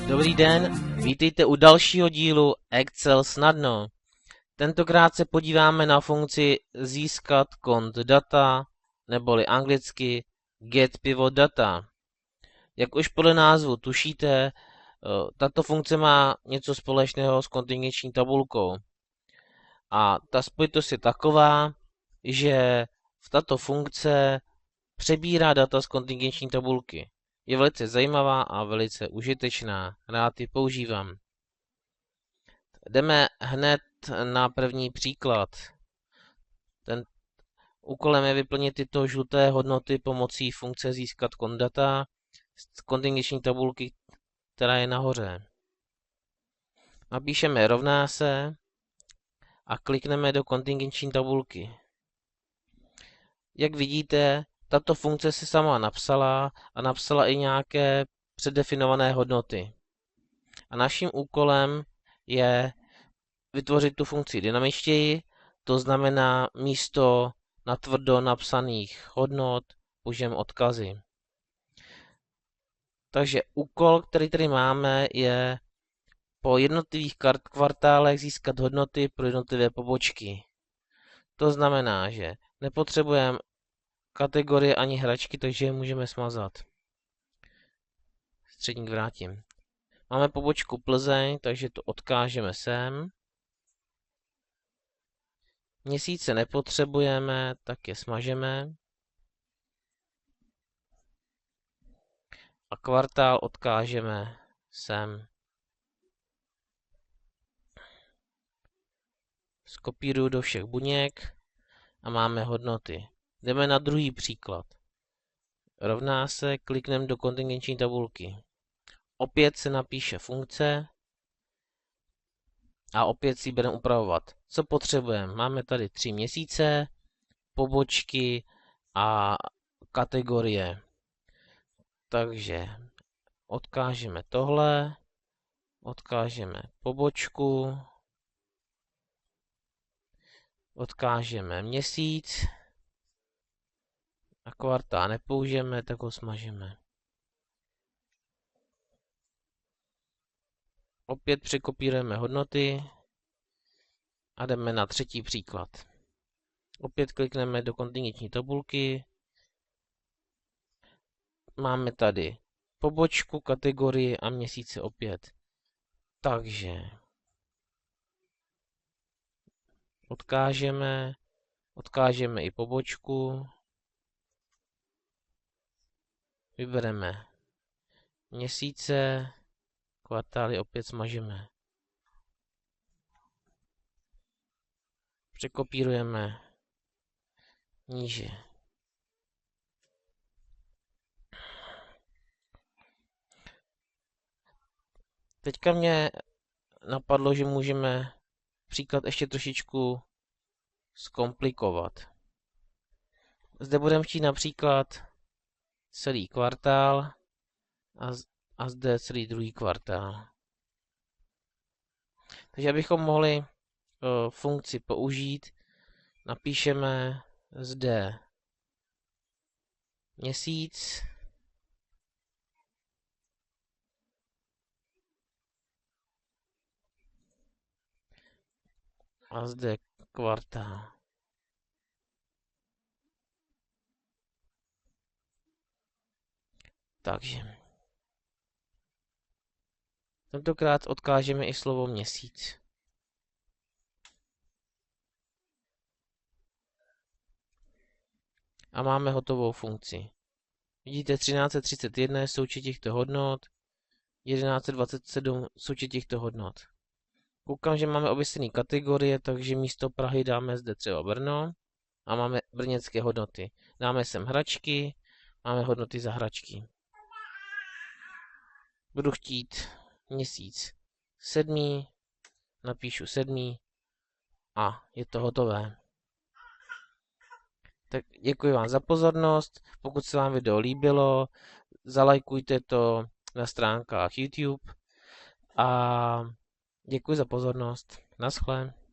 Dobrý den, vítejte u dalšího dílu Excel snadno. Tentokrát se podíváme na funkci získat cont data, neboli anglicky get pivot data. Jak už podle názvu tušíte, tato funkce má něco společného s kontingenční tabulkou. A ta spojitost je taková, že v tato funkce přebírá data z kontingenční tabulky. Je velice zajímavá a velice užitečná. Rád ji používám. Jdeme hned na první příklad. Ten úkolem je vyplnit tyto žluté hodnoty pomocí funkce získat cont data z kontingenční tabulky, která je nahoře. Napíšeme rovná se a klikneme do kontingenční tabulky. Jak vidíte, tato funkce se sama napsala a napsala i nějaké předdefinované hodnoty. A naším úkolem je vytvořit tu funkci dynamičtěji, to znamená místo natvrdo napsaných hodnot použijeme odkazy. Takže úkol, který tady máme, je po jednotlivých kvartálech získat hodnoty pro jednotlivé pobočky. To znamená, že nepotřebujeme kategorie ani hračky, takže je můžeme smazat. Středník vrátím. Máme pobočku Plzeň, takže to odkážeme sem. Měsíce nepotřebujeme, tak je smažeme. A kvartál odkážeme sem. Skopíruju do všech buněk a máme hodnoty. Jdeme na druhý příklad. Rovná se, klikneme do kontingenční tabulky. Opět se napíše funkce a opět si budeme upravovat. Co potřebujeme? Máme tady 3 měsíce, pobočky a kategorie. Takže odkážeme tohle, odkážeme pobočku, odkážeme měsíc a kvartál nepoužijeme, tak ho smažeme. Opět překopírujeme hodnoty a jdeme na třetí příklad. Opět klikneme do kontingenční tabulky. Máme tady pobočku, kategorii a měsíce opět. Takže odkážeme i pobočku. Vybereme měsíce, kvartály opět smažeme. Překopírujeme níže. Teďka mě napadlo, že můžeme příklad ještě trošičku zkomplikovat. Zde budeme chtít například celý kvartál a zde celý druhý kvartál. Takže abychom mohli funkci použít, napíšeme zde měsíc a zde kvartál. Takže tentokrát odkážeme i slovo měsíc. A máme hotovou funkci. Vidíte 1331 je součet těchto hodnot, 1127 součet těchto hodnot. Koukám, že máme obě stejné kategorie, takže místo Prahy dáme zde třeba Brno a máme brněnské hodnoty. Dáme sem hračky, máme hodnoty za hračky. Budu chtít měsíc 7, napíšu 7 a je to hotové. Tak děkuji vám za pozornost, pokud se vám video líbilo, zalajkujte to na stránkách YouTube a děkuji za pozornost. Naschle.